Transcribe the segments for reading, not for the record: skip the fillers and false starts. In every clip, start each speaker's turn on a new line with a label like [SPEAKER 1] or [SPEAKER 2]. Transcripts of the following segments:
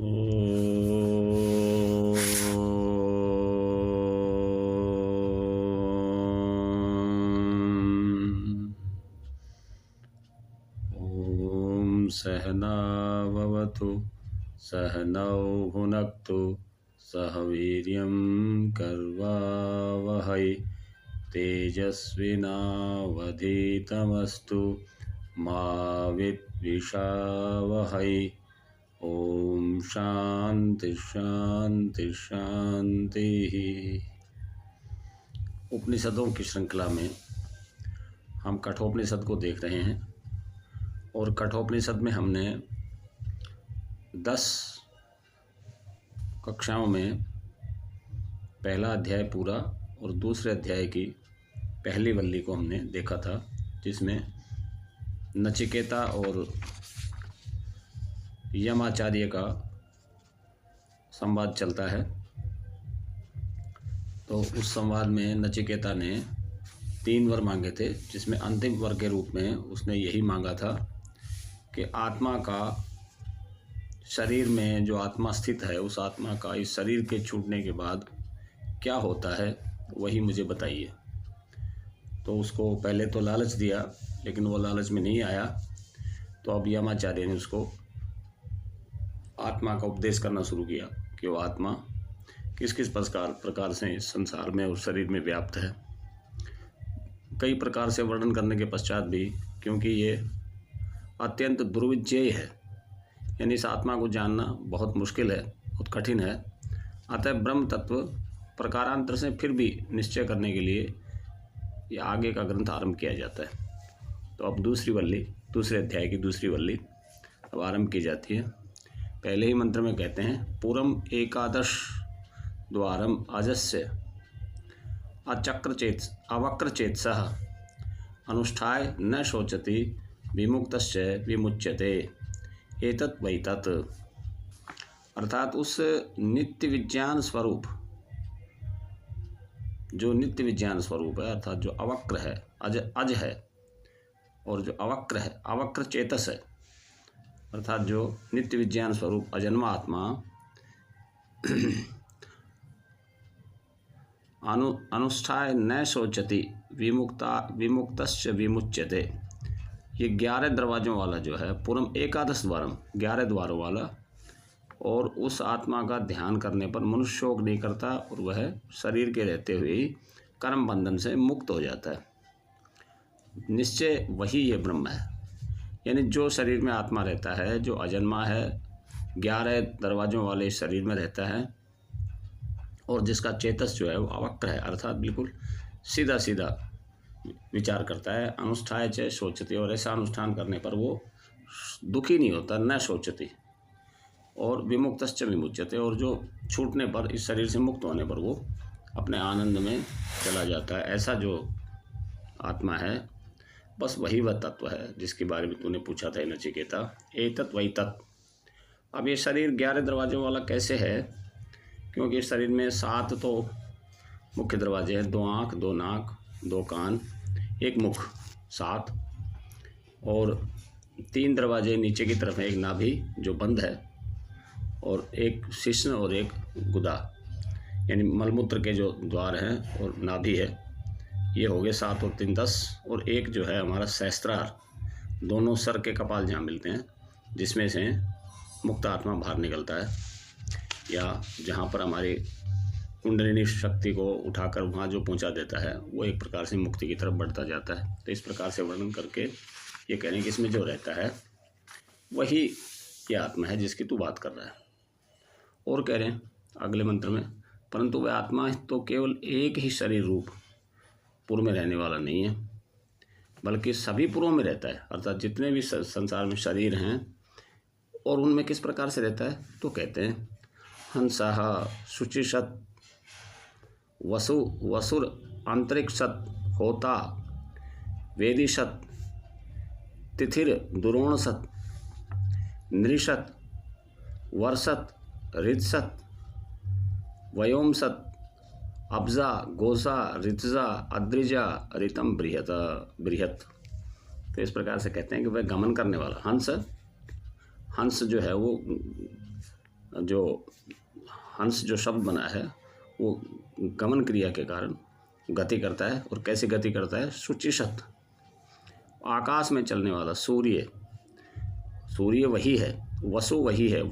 [SPEAKER 1] ॐ सहना भवतु सहनौ भुनक्तु सह वीर्यं कर्वावहै तेजस्विनावधीतमस्तु मा विद्विषावहै। ओम शांति शांति शांति। उपनिषदों की श्रृंखला में हम कठोपनिषद को देख रहे हैं और कठोपनिषद में हमने 10 कक्षाओं में पहला अध्याय पूरा और दूसरे अध्याय की पहली वल्ली को हमने देखा था, जिसमें नचिकेता और यमाचार्य का संवाद चलता है। तो उस संवाद में नचिकेता ने 3 वर मांगे थे, जिसमें अंतिम वर के रूप में उसने यही मांगा था कि आत्मा का, शरीर में जो आत्मा स्थित है उस आत्मा का इस शरीर के छूटने के बाद क्या होता है वही मुझे बताइए। तो उसको पहले तो लालच दिया, लेकिन वो लालच में नहीं आया। तो अब यमाचार्य ने उसको आत्मा का उपदेश करना शुरू किया कि वो आत्मा किस किस प्रकार से इस संसार में और शरीर में व्याप्त है। कई प्रकार से वर्णन करने के पश्चात भी, क्योंकि ये अत्यंत दुर्विजयी है, यानी इस आत्मा को जानना बहुत मुश्किल है, बहुत कठिन है, अतः ब्रह्म तत्व प्रकारांतर से फिर भी निश्चय करने के लिए ये आगे का ग्रंथ आरंभ किया जाता है। तो अब दूसरी वल्ली, दूसरे अध्याय की दूसरी वल्ली अब आरंभ की जाती है। पहले ही मंत्र में कहते हैं, पूरम एकादश द्वारम अजस्य अवक्रचेतसः अनुष्ठाय न शोचति विमुक्तस्य विमुच्यते एतत् वै तत्। अर्थात उस नित्य विज्ञान स्वरूप, जो नित्य विज्ञान स्वरूप है, अर्थात जो अवक्र है, अज है, और जो अवक्र है, अवक्र चेतस है, अर्थात जो नित्य विज्ञान स्वरूप अजन्मा आत्मा अनुष्ठाय न शोचति विमुक्तस्य विमुच्यते। ये 11 दरवाज़ों वाला जो है, पूरम एकादश द्वारम, 11 द्वारों वाला, और उस आत्मा का ध्यान करने पर मनुष्य शोक नहीं करता और वह शरीर के रहते हुए ही कर्म बंधन से मुक्त हो जाता है। निश्चय वही ये ब्रह्म है, यानी जो शरीर में आत्मा रहता है, जो अजन्मा है, 11 दरवाज़ों वाले शरीर में रहता है, और जिसका चेतस जो है वो अवक्र है, अर्थात बिल्कुल सीधा सीधा विचार करता है। अनुष्ठाय च शोचति, और ऐसा अनुष्ठान करने पर वो दुखी नहीं होता, न शोचति, और विमुक्तश्च विमुच्यते, और जो छूटने पर, इस शरीर से मुक्त होने पर वो अपने आनंद में चला जाता है। ऐसा जो आत्मा है, बस वही वह तत्व है जिसके बारे में तूने पूछा था नचिकेता। एतत् वै तत्। अब ये शरीर 11 दरवाज़ों वाला कैसे है? क्योंकि इस शरीर में 7 तो मुख्य दरवाजे हैं, 2 आँख, 2 नाक, 2 कान, 1 मुख, 7, और 3 दरवाजे नीचे की तरफ है, एक नाभि जो बंद है, और एक शिश्न और एक गुदा, यानी मलमूत्र के जो द्वार हैं और नाभि है। ये हो गए 7 और 3 10, और एक जो है हमारा सहस्त्रार, दोनों सर के कपाल जहाँ मिलते हैं, जिसमें से मुक्त आत्मा बाहर निकलता है, या जहाँ पर हमारी कुंडलिनी शक्ति को उठाकर वहाँ जो पहुँचा देता है, वो एक प्रकार से मुक्ति की तरफ बढ़ता जाता है। तो इस प्रकार से वर्णन करके ये कह रहे हैं कि इसमें जो रहता है वही ये आत्मा है जिसकी तू बात कर रहा है। और कह रहे हैं अगले मंत्र में, परंतु वह आत्मा तो केवल एक ही शरीर रूप पूर्व में रहने वाला नहीं है, बल्कि सभी पूर्वों में रहता है, अर्थात जितने भी संसार में शरीर हैं, और उनमें किस प्रकार से रहता है? तो कहते हैं, हंसः शुचिषत् वसुर अंतरिक्षत होता वेदिशत तिथिर दुरोणसत नृषत वर्षत ऋत्सत वयोमसत अब्जा गोसा ऋतजा अद्रिजा ऋतम बृहत। तो इस प्रकार से कहते हैं कि वह गमन करने वाला हंस जो है वो जो हंस जो शब्द बना है वो गमन क्रिया के कारण गति करता है। और कैसे गति करता है? शुचिशत, आकाश में चलने वाला सूर्य, सूर्य वही है, वसु वही है,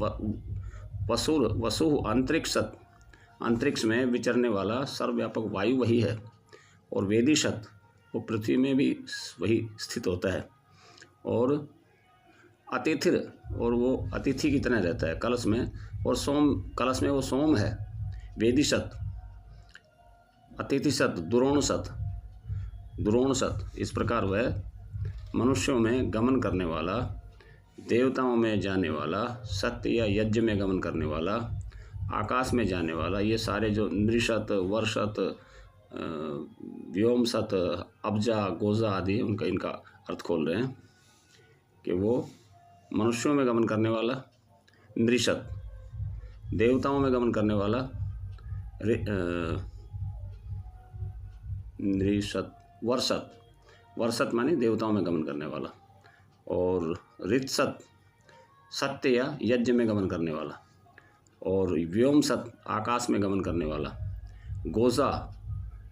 [SPEAKER 1] वसुर वसु अंतरिक्षत, अंतरिक्ष में विचरने वाला सर्वव्यापक वायु वही है। और वेदिशत, वो पृथ्वी में भी वही स्थित होता है। और अतिथिर, और वो अतिथि की तरह रहता है कलश में। और सोम, कलश में वो सोम है। वेदिशत, अतिथिशत, दुरोणसत, दुरोणसत, इस प्रकार वह मनुष्यों में गमन करने वाला, देवताओं में जाने वाला, सत्य या यज्ञ में गमन करने वाला, आकाश में जाने वाला, ये सारे जो नृशत, वर्षत, व्योमसत, अब्जा, गोजा आदि उनका इनका अर्थ खोल रहे हैं कि वो मनुष्यों में गमन करने वाला नृशत, देवताओं में गमन करने वाला नृशत, वर्षत, वर्षत माने देवताओं में गमन करने वाला, और ऋतसत, सत्य या यज्ञ में गमन करने वाला, और व्योमसत, आकाश में गमन करने वाला, गोजा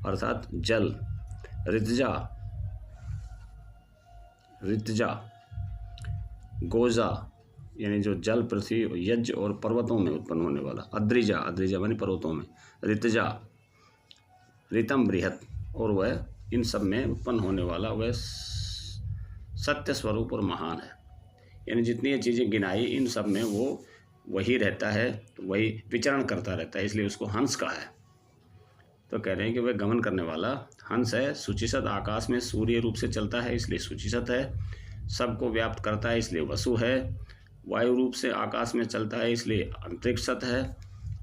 [SPEAKER 1] अर्थात जल, ऋतजा, ऋतजा, गोजा यानी जो जल, पृथ्वी, यज्ञ और पर्वतों में उत्पन्न होने वाला, अद्रिजा, अद्रिजा माने पर्वतों में, ऋतजा, ऋतम बृहत, और वह इन सब में उत्पन्न होने वाला वह सत्य स्वरूप और महान है। यानी जितनी ये चीज़ें गिनाई इन सब में वो वही रहता है, वही विचरण करता रहता है, इसलिए उसको हंस कहा है। तो कह रहे हैं कि वह गमन करने वाला हंस है। शुचिसत, आकाश में सूर्य रूप से चलता है इसलिए शुचिसत है। सबको व्याप्त करता है इसलिए वसु है। वायु रूप से आकाश में चलता है इसलिए अंतरिक्षत है।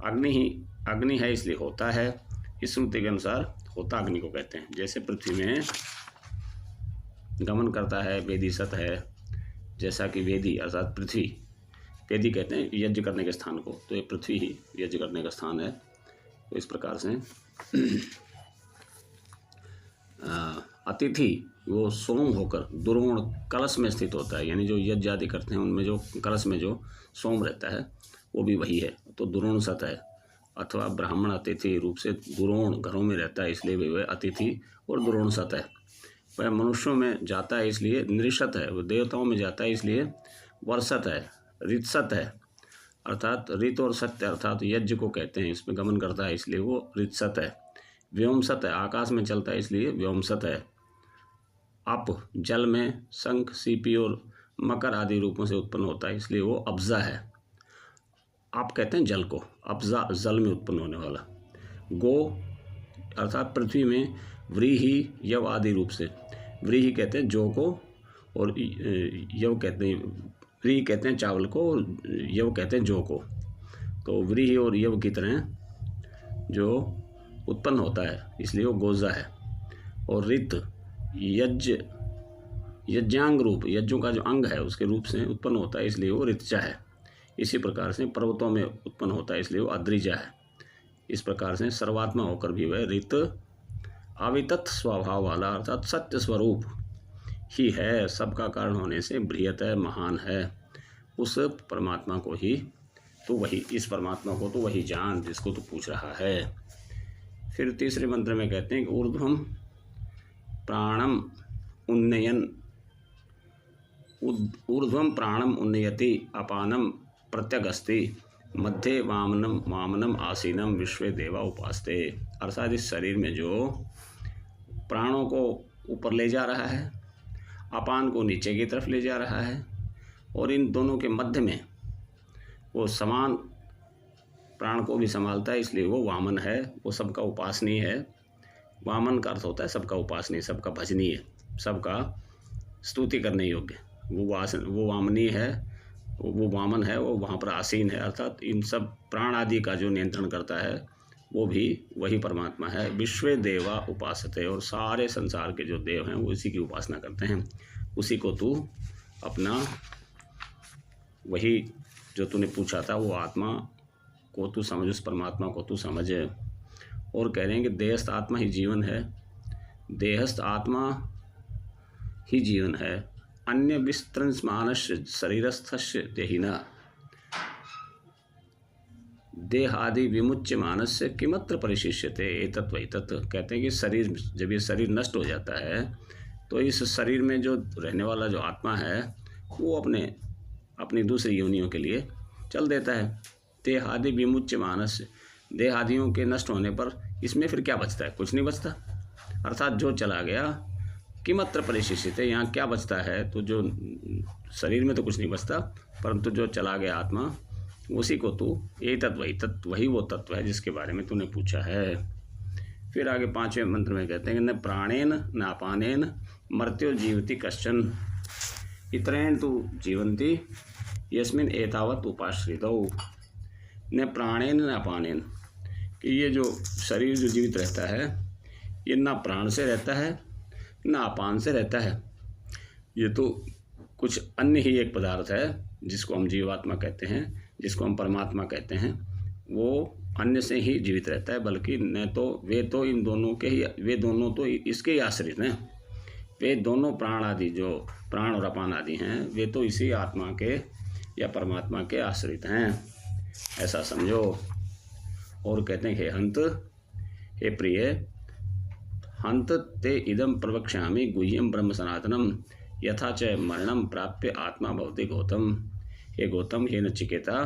[SPEAKER 1] अग्नि है इसलिए होता है। इस श्रुति के अनुसार होता अग्नि को कहते हैं। जैसे पृथ्वी में गमन करता है वेदिसत है, जैसा कि वेदी अर्थात पृथ्वी, वेदी कहते हैं यज्ञ करने के स्थान को, तो ये पृथ्वी ही यज्ञ करने का स्थान है। तो इस प्रकार से अतिथि वो सोम होकर दुरोण कलश में स्थित होता है, यानी जो यज्ञ आदि करते हैं उनमें जो कलश में जो सोम रहता है वो भी वही है, तो दुरोण सत है। अथवा ब्राह्मण अतिथि रूप से दुरोण घरों में रहता है इसलिए वह अतिथि और दुरोण सत है। वह मनुष्यों में जाता है इसलिए नृशत है। वह देवताओं में जाता है इसलिए वर्षत है। ऋतसत है अर्थात ऋत और सत्य अर्थात यज्ञ को कहते हैं, इसमें गमन करता है इसलिए वो ऋतसत है। व्योमसत है, आकाश में चलता है इसलिए व्योमसत है। अप जल में शंख, सीपी और मकर आदि रूपों से उत्पन्न होता है इसलिए वो अब्जा है। आप कहते हैं जल को, अब्जा जल में उत्पन्न होने वाला। गो अर्थात पृथ्वी में व्रीहि यव आदि रूप से, व्रीहि कहते हैं जौ को और यव कहते हैं, व्रीहि कहते हैं चावल को और यव कहते हैं जौ को। तो व्रीहि और यव की तरह जो उत्पन्न होता है इसलिए वो गोजा है। और ऋत यज्ञांग रूप, यज्ञों का जो अंग है उसके रूप से उत्पन्न होता है इसलिए वो ऋतजा है। इसी प्रकार से पर्वतों में उत्पन्न होता है इसलिए वो अद्रिजा है। इस प्रकार से सर्वात्मा होकर भी वह ऋत अवितत स्वभाव वाला अर्थात सत्य स्वरूप ही है। सबका कारण होने से बृहत है, महान है। उस परमात्मा को ही तो वही, इस परमात्मा को तो वही जान जिसको तो पूछ रहा है। फिर तीसरे मंत्र में कहते हैं कि ऊर्ध्वम प्राणम उन्नयन, ऊर्ध्वम प्राणम उन्नयति अपानम प्रत्यगस्ति मध्य वामनम आसीनम विश्व देवा उपास्ते। अर्थात इस शरीर में जो प्राणों को ऊपर ले जा रहा है, अपान को नीचे की तरफ ले जा रहा है, और इन दोनों के मध्य में वो समान प्राण को भी संभालता है इसलिए वो वामन है। वो सबका उपासनीय है। वामन का अर्थ होता है सबका उपासनीय, सबका भजनीय, सबका स्तुति करने योग्य। वो वामनीय है, वो वामन है, वो वहाँ पर आसीन है। अर्थात इन सब प्राण आदि का जो नियंत्रण करता है वो भी वही परमात्मा है। विश्व देवा उपासते, और सारे संसार के जो देव हैं वो इसी की उपासना करते हैं। उसी को तू अपना, वही जो तूने पूछा था वो आत्मा को तू समझ, उस परमात्मा को तू समझ। और कह रहे हैं कि देहस्थ आत्मा ही जीवन है, देहस्थ आत्मा ही जीवन है। अन्य विस्तृंस मानस्य शरीरस्थस्य देहिना, देहादि विमुच्य मानस्य किमत्र परिशिष्यते एतत् वैतत्। कहते हैं कि शरीर, जब ये शरीर नष्ट हो जाता है तो इस शरीर में जो रहने वाला जो आत्मा है वो अपनी दूसरी योनियों के लिए चल देता है। देहादि विमुच्य मानस्य, देहादियों के नष्ट होने पर इसमें फिर क्या बचता है? कुछ नहीं बचता। अर्थात जो चला गया किमत्र परिशिष्यते, यहाँ क्या बचता है? तो जो शरीर में तो कुछ नहीं बचता, परंतु जो चला गया आत्मा उसी को तू एतत् वैतत्, वही वो तत्व है जिसके बारे में तूने पूछा है। फिर आगे 5वें मंत्र में कहते हैं न प्राणेन न अपानेन मर्त्यो जीवति कश्चन इतरेण तु जीवन्ति यस्मिन एतावत् उपाश्रितौ। न प्राणेन न अपानेन, कि ये जो शरीर जो जीवित रहता है ये ना प्राण से रहता है ना अपान से रहता है। ये तो कुछ अन्य ही एक पदार्थ है जिसको हम जीवात्मा कहते हैं, जिसको हम परमात्मा कहते हैं, वो अन्य से ही जीवित रहता है। बल्कि न तो वे इन दोनों के ही, वे दोनों तो इसके ही आश्रित हैं। वे दोनों प्राण आदि, जो प्राण और अपान आदि हैं, वे तो इसी आत्मा के या परमात्मा के आश्रित हैं, ऐसा समझो। और कहते हैं हे हंत, हे प्रिय, हंत ते इदम प्रवक्ष्यामि गुह्यम ब्रह्म सनातनम यथा च मरणम प्राप्य आत्मा भवति गौतम। हे गौतम, हे नचिकेता,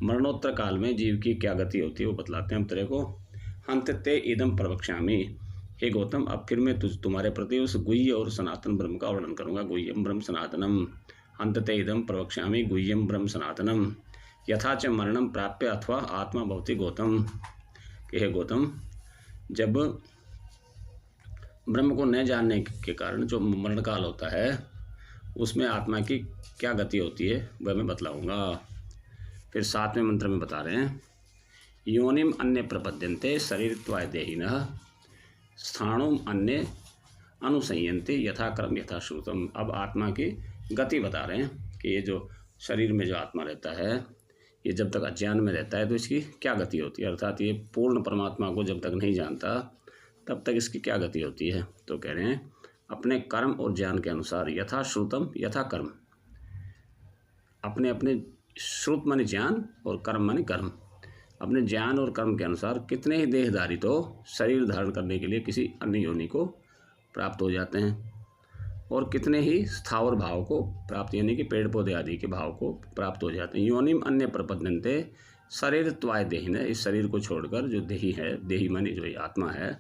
[SPEAKER 1] मरणोत्तर काल में जीव की क्या गति होती है वो बतलाते हैं हम तेरे को। हंत ते इदम प्रवक्ष्यामि, हे गौतम, अब फिर मैं तुम्हारे प्रति उस गुह्य और सनातन ब्रह्म का वर्णन करूँगा। गुह्यम ब्रह्म सनातनम, हंत ते इदम प्रवक्ष्यामि गुह्यम ब्रह्म सनातनम यथा च मरणम प्राप्य अथवा आत्मा भवति गौतम। कि हे गौतम, जब ब्रह्म को न जानने के कारण जो मरण काल होता है उसमें आत्मा की क्या गति होती है वह मैं बतलाऊँगा। फिर 7वें मंत्र में बता रहे हैं योनिम अन्य प्रपद्यन्ते शरीरत्वाय देहिनः स्थाणुम अन्य अनुसंयन्ते यथाक्रम यथाश्रुतम। अब आत्मा की गति बता रहे हैं कि ये जो शरीर में जो आत्मा रहता है ये जब तक अज्ञान में रहता है तो इसकी क्या गति होती है। अर्थात ये पूर्ण परमात्मा को जब तक नहीं जानता तब तक इसकी क्या गति होती है। तो कह रहे हैं अपने कर्म और ज्ञान के अनुसार यथाश्रुतम यथा कर्म, अपने अपने श्रुत माने ज्ञान और कर्म माने कर्म, अपने ज्ञान और कर्म के अनुसार कितने ही देहधारी तो शरीर धारण करने के लिए किसी अन्य योनि को प्राप्त हो जाते हैं और कितने ही स्थावर भाव को प्राप्त, यानी कि पेड़ पौधे आदि के भाव को प्राप्त हो जाते हैं। योनिम अन्य प्रपद्यन्ते शरीरत्वाय देहिन, इस शरीर को छोड़कर जो देही है, देही मानी जो ये आत्मा है,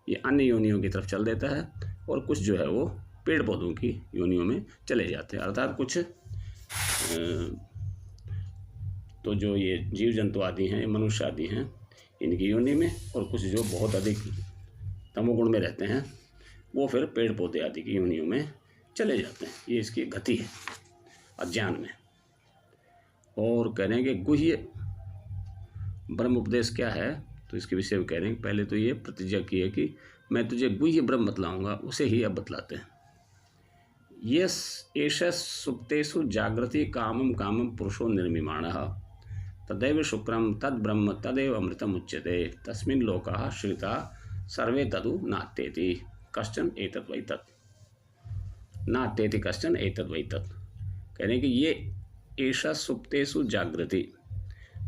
[SPEAKER 1] ये अन्य योनियों की तरफ चल देता है और कुछ जो है वो पेड़ पौधों की योनियों में चले जाते हैं। अर्थात कुछ तो जो ये जीव जंतु आदि हैं, मनुष्य आदि हैं, इनकी योनि में, और कुछ जो बहुत अधिक तमोगुण में रहते हैं वो फिर पेड़ पौधे आदि की योनियों में चले जाते हैं। ये इसकी गति है अज्ञान में। और कह रहे हैं कि गुह्य ब्रह्म उपदेश क्या है, तो इसके विषय में कह रहे हैं पहले तो ये प्रतिज्ञा की है कि मैं तुझे गुह्य ब्रह्म बतलाऊंगा, उसे ही अब बतलाते हैं। यस एष सुप्तेषु जागृति कामम कामम पुरुषो निर्मिमाणः तदैव शुक्रम तद ब्रह्म तदैव अमृतम उच्यते तस्मिन् लोकाः श्रिता सर्वे तदु नात्येति कश्चन एतत् वै तत्, नात्येति कश्चन एतत् वै तत्। कह रहे हैं कि ये एषा सुप्तेषु जागृति,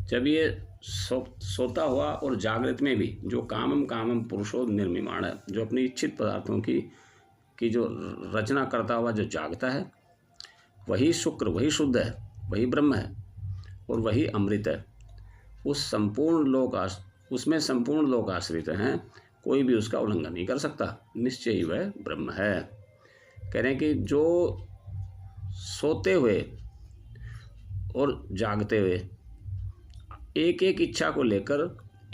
[SPEAKER 1] जब ये सोता हुआ और जागृत में भी जो कामम कामम पुरुषो निर्मिमाण है, जो अपनी इच्छित पदार्थों की जो रचना करता हुआ जो जागता है, वही शुक्र, वही शुद्ध है, वही ब्रह्म है और वही अमृत है। उसमें संपूर्ण लोक आश्रित हैं, कोई भी उसका उल्लंघन नहीं कर सकता, निश्चय ही वह ब्रह्म है। कह रहे हैं कि जो सोते हुए और जागते हुए एक एक इच्छा को लेकर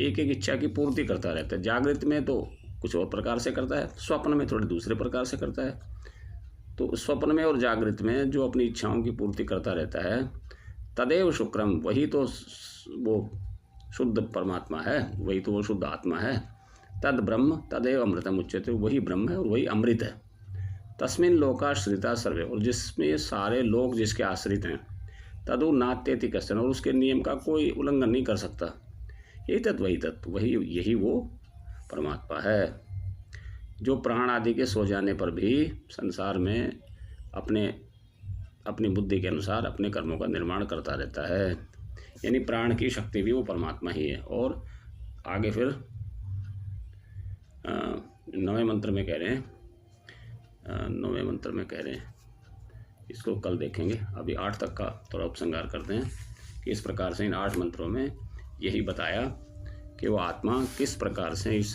[SPEAKER 1] एक एक इच्छा की पूर्ति करता रहता है। जागृत में तो कुछ और प्रकार से करता है, स्वप्न में थोड़े दूसरे प्रकार से करता है। तो स्वप्न में और जागृत में जो अपनी इच्छाओं की पूर्ति करता रहता है, तदेव शुक्रम, वही तो वो शुद्ध परमात्मा है, वही तो वो शुद्ध आत्मा है। तद ब्रह्म तदेव अमृतम उच्यते, वही ब्रह्म है और वही अमृत है। तस्मिन् लोकाश्रिता सर्वे, और जिसमें सारे लोग जिसके आश्रित हैं, तदु नात्येति कश्चन, और उसके नियम का कोई उल्लंघन नहीं कर सकता। एतत् वै तत्, वही यही वो परमात्मा है जो प्राण आदि के सो जाने पर भी संसार में अपनी बुद्धि के अनुसार अपने कर्मों का निर्माण करता रहता है। यानी प्राण की शक्ति भी वो परमात्मा ही है। और आगे फिर 9वें मंत्र में कह रहे हैं, 9वें मंत्र में कह रहे हैं, इसको कल देखेंगे, अभी 8 तक का थोड़ा उपसंहार करते हैं कि इस प्रकार से इन 8 मंत्रों में यही बताया कि वो आत्मा किस प्रकार से इस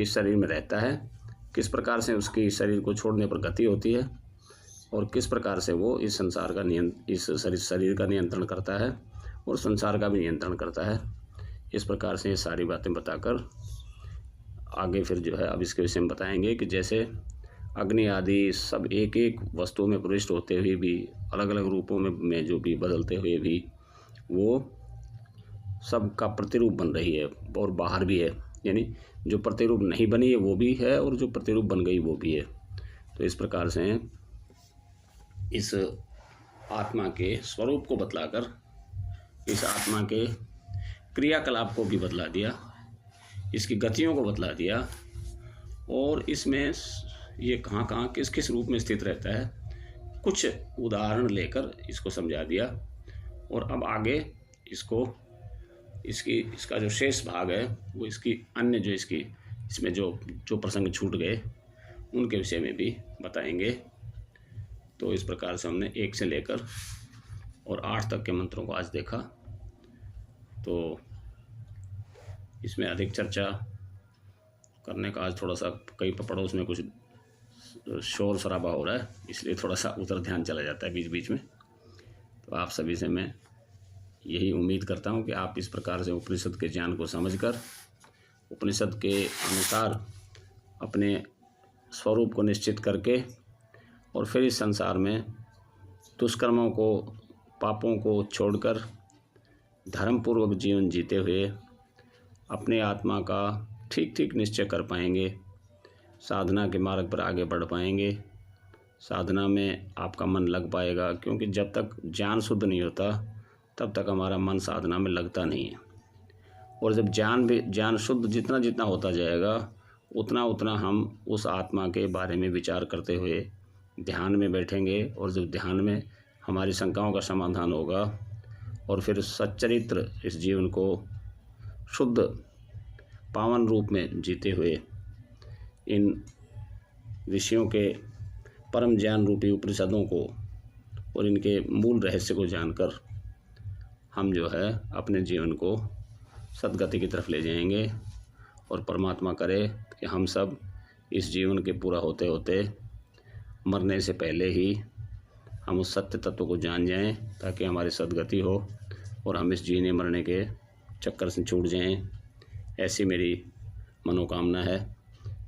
[SPEAKER 1] शरीर में रहता है, किस प्रकार से उसकी शरीर को छोड़ने पर गति होती है, और किस प्रकार से वो इस संसार का इस शरीर का नियंत्रण करता है और संसार का भी नियंत्रण करता है। इस प्रकार से ये सारी बातें बताकर आगे फिर जो है अब इसके विषय में बताएंगे कि जैसे अग्नि आदि सब एक एक वस्तु में प्रविष्ट होते हुए भी, अलग अलग रूपों में जो भी बदलते हुए भी वो सब का प्रतिरूप बन रही है और बाहर भी है, यानी जो प्रतिरूप नहीं बनी है वो भी है और जो प्रतिरूप बन गई वो भी है। तो इस प्रकार से इस आत्मा के स्वरूप को बतलाकर इस आत्मा के क्रियाकलाप को भी बतला दिया, इसकी गतियों को बतला दिया, और इसमें ये कहाँ कहाँ किस किस रूप में स्थित रहता है कुछ उदाहरण लेकर इसको समझा दिया। और अब आगे इसका जो शेष भाग है वो इसकी अन्य जो इसमें जो प्रसंग छूट गए उनके विषय में भी बताएंगे। तो इस प्रकार से हमने 1 से लेकर और 8 तक के मंत्रों को आज देखा। तो इसमें अधिक चर्चा करने का आज थोड़ा सा कई पड़ोस में कुछ शोर शराबा हो रहा है, इसलिए थोड़ा सा उधर ध्यान चला जाता है बीच बीच में। तो आप सभी से मैं यही उम्मीद करता हूँ कि आप इस प्रकार से उपनिषद के ज्ञान को समझकर उपनिषद के अनुसार अपने स्वरूप को निश्चित करके और फिर इस संसार में दुष्कर्मों को, पापों को छोड़कर धर्मपूर्वक जीवन जीते हुए अपने आत्मा का ठीक ठीक निश्चय कर पाएंगे, साधना के मार्ग पर आगे बढ़ पाएंगे, साधना में आपका मन लग पाएगा। क्योंकि जब तक ज्ञान शुद्ध नहीं होता तब तक हमारा मन साधना में लगता नहीं है। और जब ज्ञान शुद्ध जितना जितना होता जाएगा उतना उतना हम उस आत्मा के बारे में विचार करते हुए ध्यान में बैठेंगे, और जब ध्यान में हमारी शंकाओं का समाधान होगा और फिर सच्चरित्र इस जीवन को शुद्ध पावन रूप में जीते हुए इन विषयों के परम ज्ञान रूपी उपनिषदों को और इनके मूल रहस्य को जानकर हम जो है अपने जीवन को सद्गति की तरफ ले जाएंगे। और परमात्मा करे कि हम सब इस जीवन के पूरा होते होते मरने से पहले ही हम उस सत्य तत्व को जान जाएं, ताकि हमारी सद्गति हो और हम इस जीने मरने के चक्कर से छूट जाएं। ऐसी मेरी मनोकामना है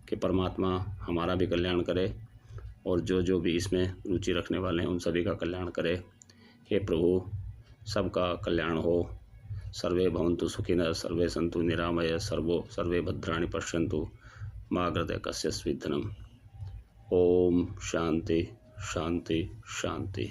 [SPEAKER 1] कि परमात्मा हमारा भी कल्याण करे और जो भी इसमें रुचि रखने वाले हैं उन सभी का कल्याण करे। हे प्रभु, सबका कल्याण हो। सर्वे भवन्तु सुखिनः, सर्वे सन्तु निरामयः, सर्वे भद्राणि पश्यन्तु, मा गृधे कस्यचित् विघ्नम्। ओम शांति शांति शांति।